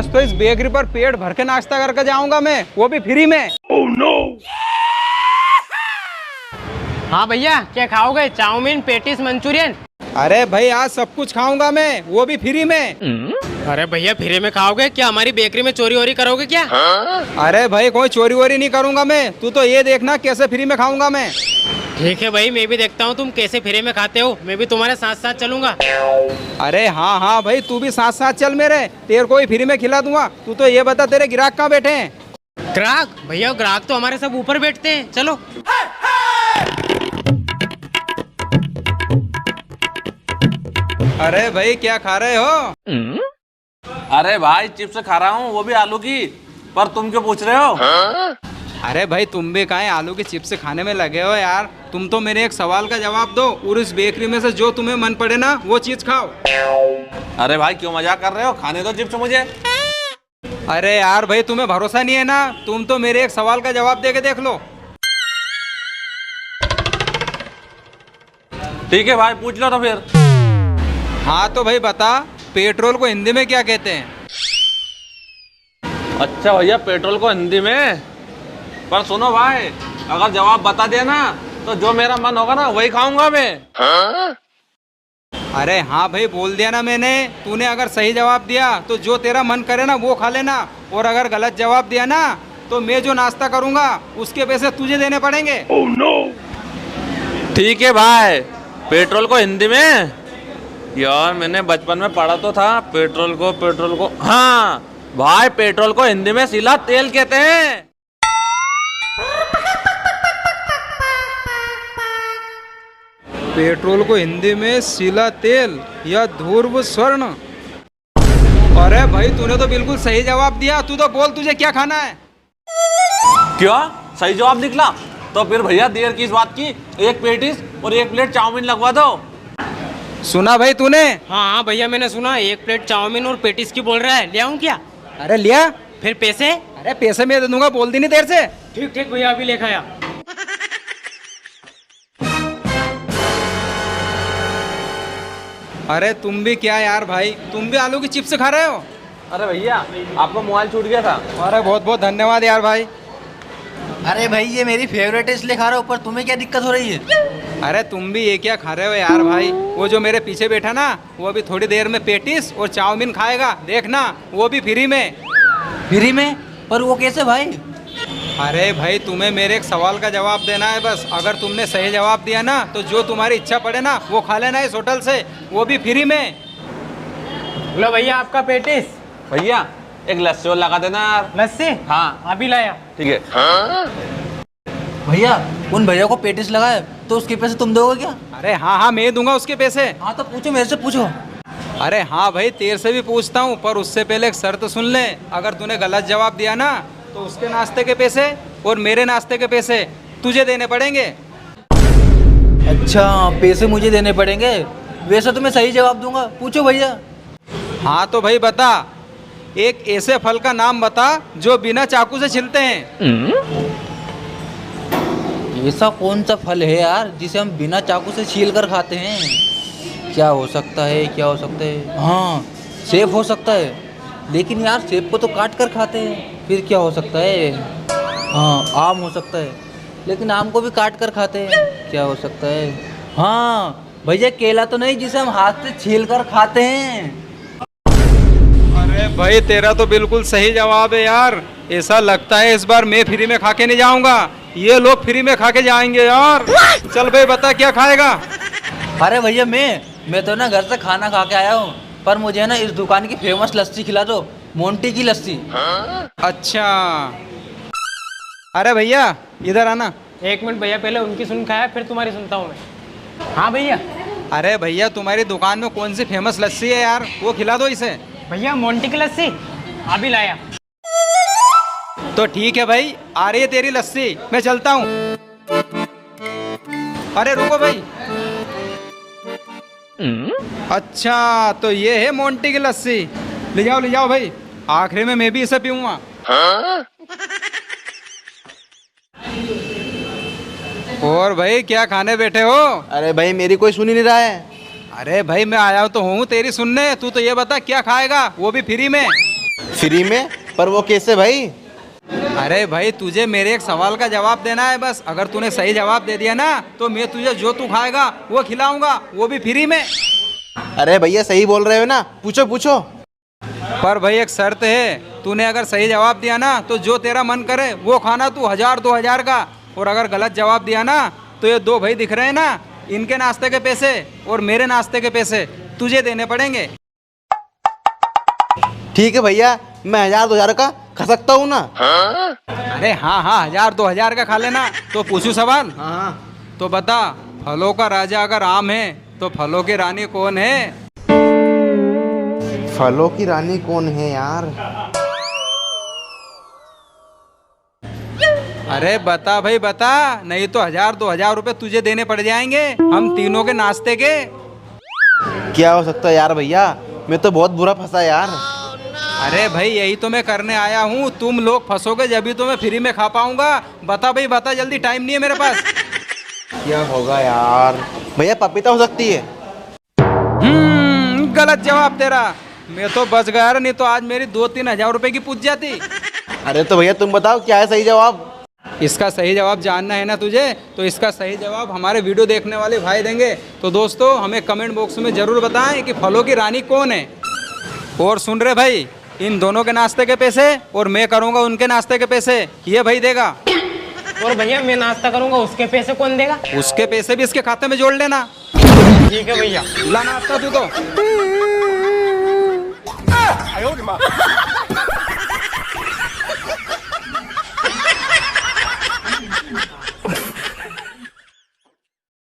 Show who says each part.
Speaker 1: आज तो इस बेकरी पर पेट भर के नाश्ता करके जाऊंगा मैं, वो भी फ्री में।
Speaker 2: Oh, no!
Speaker 3: हाँ भैया, क्या खाओगे? Chow mein, patties, Manchurian?
Speaker 1: अरे भाई आज सब कुछ खाऊंगा मैं, वो भी फ्री में।
Speaker 3: अरे भैया फ्री में खाओगे? क्या हमारी बेकरी में चोरी वोरी करोगे क्या?
Speaker 1: अरे भाई कोई चोरी वोरी नहीं करूंगा मैं, तू तो ये देखना कैसे फ्री में खाऊंगा मैं।
Speaker 3: ठीक है भाई, मैं भी देखता हूँ तुम कैसे फ्री में खाते हो, मैं भी तुम्हारे साथ साथ चलूंगा।
Speaker 1: अरे हाँ हाँ भाई, तू भी साथ साथ चल मेरे, तेरे को ही फ्री में खिला दूंगा। तू तो ये बता तेरे ग्राहक कहाँ बैठे हैं?
Speaker 3: ग्राहक? भैया ग्राहक तो हमारे सब ऊपर बैठते हैं, चलो।
Speaker 1: अरे भाई क्या खा रहे हो?
Speaker 2: अरे भाई चिप्स खा रहा हूँ, वो भी आलू की। पर तुम क्यों पूछ रहे हो?
Speaker 1: अरे भाई तुम भी काहे आलू की चिप्स खाने में लगे हो यार। तुम तो मेरे एक सवाल का जवाब दो, और इस बेकरी में से जो तुम्हें मन पड़े ना वो चीज खाओ।
Speaker 2: अरे भाई क्यों मजाक कर रहे हो? खाने दो चिप्स मुझे।
Speaker 1: अरे यार भाई तुम्हें भरोसा नहीं है ना, तुम तो मेरे एक सवाल का जवाब दे के देख लो।
Speaker 2: ठीक है भाई पूछ लो तो फिर।
Speaker 1: हाँ तो भाई बता, पेट्रोल को हिंदी में क्या कहते हैं?
Speaker 2: अच्छा भैया, पेट्रोल को हिंदी में? पर सुनो भाई, अगर जवाब बता दिया ना तो जो मेरा मन होगा ना वही खाऊंगा मैं।
Speaker 1: अरे हाँ भाई बोल दिया ना मैंने, तूने अगर सही जवाब दिया तो जो तेरा मन करे ना वो खा लेना, और अगर गलत जवाब दिया ना तो मैं जो नाश्ता करूंगा उसके पैसे तुझे देने पड़ेंगे।
Speaker 2: Oh, no! ठीक है भाई, पेट्रोल को हिंदी में? यार मैंने बचपन में पढ़ा तो था पेट्रोल को। हाँ भाई, पेट्रोल को हिंदी में सिला तेल कहते हैं।
Speaker 1: पेट्रोल को हिंदी में सिला तेल या ध्रुव स्वर्ण। अरे भाई तूने तो बिल्कुल सही जवाब दिया, तू तो बोल तुझे क्या खाना है?
Speaker 2: क्या सही जवाब निकला? तो फिर भैया देर किस बात की, एक पेटीज और एक प्लेट चाउमीन लगवा दो।
Speaker 1: सुना भाई तूने?
Speaker 3: हाँ हाँ भैया मैंने सुना, एक प्लेट चाउमीन और पेटीज की बोल रहा है, ले आऊँ क्या?
Speaker 1: अरे लिया।
Speaker 3: फिर पैसे?
Speaker 1: अरे पैसे मैं दे दूंगा, बोल दी नहीं देर से।
Speaker 3: ठीक ठीक भैया, अभी लेकर आया।
Speaker 1: अरे तुम भी क्या यार भाई, तुम भी आलू की चिप्स खा रहे हो?
Speaker 2: अरे भैया आपका मोबाइल छूट गया था।
Speaker 1: अरे बहुत बहुत धन्यवाद यार भाई।
Speaker 4: अरे भाई ये मेरी फेवरेट है इसलिए खा रहा हूँ, पर तुम्हें क्या दिक्कत हो रही है?
Speaker 1: अरे तुम भी ये क्या खा रहे हो यार भाई? वो जो मेरे पीछे बैठा ना वो अभी थोड़ी देर में पेटिस और चाउमीन खाएगा, देखना, वो भी फ्री में।
Speaker 4: फ्री में? पर वो कैसे भाई?
Speaker 1: अरे भाई तुम्हें मेरे एक सवाल का जवाब देना है बस। अगर तुमने सही जवाब दिया ना तो जो तुम्हारी इच्छा पड़े ना वो खा लेना इस होटल से, वो भी फ्री में।
Speaker 3: लो भैया आपका पेटीज।
Speaker 2: भैया एक लस्सी और लगा देना यार।
Speaker 3: लस्सी?
Speaker 2: हाँ
Speaker 3: अभी लाया।
Speaker 2: ठीक है।
Speaker 4: भैया उन भैया को पेटिस लगा है तो उसके पैसे तुम दोगे क्या?
Speaker 1: अरे हाँ हाँ मैं दूंगा उसके पैसे।
Speaker 4: हाँ तो पूछो, मेरे से पूछो।
Speaker 1: अरे हाँ भाई तेरे से भी पूछता हूँ, पर उससे पहले एक शर्त सुन ले। अगर तूने गलत जवाब दिया ना तो उसके नाश्ते के पैसे और मेरे नाश्ते के पैसे तुझे देने पड़ेंगे।
Speaker 4: अच्छा पैसे मुझे देने पड़ेंगे? वैसे तो मैं सही जवाब दूंगा, पूछो भैया।
Speaker 1: हाँ तो भाई बता, एक ऐसे फल का नाम बता जो बिना चाकू से छिलते हैं।
Speaker 4: ऐसा कौन सा फल है यार जिसे हम बिना चाकू से छील कर खाते हैं? क्या हो सकता है, क्या हो सकता है? हाँ सेब हो सकता है, लेकिन यार सेब को तो काट कर खाते हैं। फिर क्या हो सकता है? हाँ आम हो सकता है, लेकिन आम को भी काट कर खाते हैं। क्या हो सकता है? हाँ भैया केला तो नहीं जिसे हम हाथ से छील कर खाते हैं।
Speaker 1: अरे भाई तेरा तो बिल्कुल सही जवाब है यार। ऐसा लगता है इस बार मैं फ्री में खा के नहीं जाऊंगा, ये लोग फ्री में खा के जाएंगे यार। चल भाई बता क्या खाएगा?
Speaker 4: अरे भैया मैं तो ना घर से खाना खा के आया हूँ, पर मुझे ना इस दुकान की फेमस लस्सी खिला दो, मोंटी की लस्सी।
Speaker 1: अच्छा अरे भैया इधर आना।
Speaker 3: एक मिनट भैया, पहले उनकी सुन खाया फिर तुम्हारी सुनता हूँ मैं। हाँ भैया।
Speaker 1: अरे भैया तुम्हारी दुकान में कौन सी फेमस लस्सी है यार, वो खिला दो इसे।
Speaker 3: भैया मोंटी की लस्सी अभी लाया।
Speaker 1: तो ठीक है भाई, आ रही है तेरी लस्सी, मैं चलता हूँ। अरे रुको भाई। अच्छा तो ये है मोंटी की लस्सी, ले जाओ भाई, आखिरी में मैं भी इसे पीऊंगा। और भाई क्या खाने बैठे हो?
Speaker 5: अरे भाई मेरी कोई सुन ही नहीं रहा है।
Speaker 1: अरे भाई मैं आया तो हूँ तेरी सुनने, तू तो ये बता क्या खाएगा, वो भी फ्री में।
Speaker 5: फ्री में? पर वो कैसे भाई?
Speaker 1: अरे भाई तुझे मेरे एक सवाल का जवाब देना है बस। अगर तूने सही जवाब दे दिया ना तो मैं तुझे जो तू खाएगा वो खिलाऊंगा, वो भी फ्री में।
Speaker 5: अरे भैया सही बोल रहे हो ना, पूछो पूछो।
Speaker 1: पर भाई एक शर्त है, तूने अगर सही जवाब दिया ना तो जो तेरा मन करे वो खाना तू 1000-2000 का। और अगर गलत जवाब दिया ना तो ये दो भाई दिख रहे हैं ना, इनके नाश्ते के पैसे और मेरे नाश्ते के पैसे तुझे देने पड़ेंगे।
Speaker 5: ठीक है भैया, मैं 1000-2000 का खा सकता हूँ ना?
Speaker 1: अरे हाँ हाँ, 1000-2000 का खा लेना। तो पूछूं सवाल?
Speaker 5: हाँ।
Speaker 1: तो बता, फलों का राजा अगर आम है तो फलों की रानी कौन है?
Speaker 5: फलों की रानी कौन है यार?
Speaker 1: अरे बता भाई बता, नहीं तो 1000-2000 रुपए तुझे देने पड़ जाएंगे हम तीनों के नाश्ते के।
Speaker 5: क्या हो सकता है यार भैया, मैं तो बहुत बुरा फंसा यार।
Speaker 1: अरे भाई यही तो मैं करने आया हूँ, तुम लोग फंसोगे जब भी तो मैं फ्री में खा पाऊंगा। बता भाई बता, जल्दी, टाइम नहीं है मेरे पास।
Speaker 5: क्या होगा यार? भैया पपीता हो सकती है।
Speaker 1: गलत जवाब तेरा। मैं तो बच गया, नहीं तो आज मेरी 2-3 हजार रुपए की पूछ जाती।
Speaker 5: अरे तो भैया तुम बताओ क्या है सही जवाब?
Speaker 1: इसका सही जवाब जानना है ना तुझे, तो इसका सही जवाब हमारे वीडियो देखने वाले भाई देंगे। तो दोस्तों हमें कमेंट बॉक्स में जरूर बताएं कि फलों की रानी कौन है। और सुन रहे भाई, इन दोनों के नाश्ते के पैसे और मैं करूंगा उनके नाश्ते के पैसे, ये भाई देगा।
Speaker 3: और भैया मैं नाश्ता करूंगा, उसके पैसे कौन देगा?
Speaker 1: उसके पैसे भी इसके खाते में जोड़ लेना।
Speaker 3: ठीक है भैया।
Speaker 1: ला नाश्ता तू तो।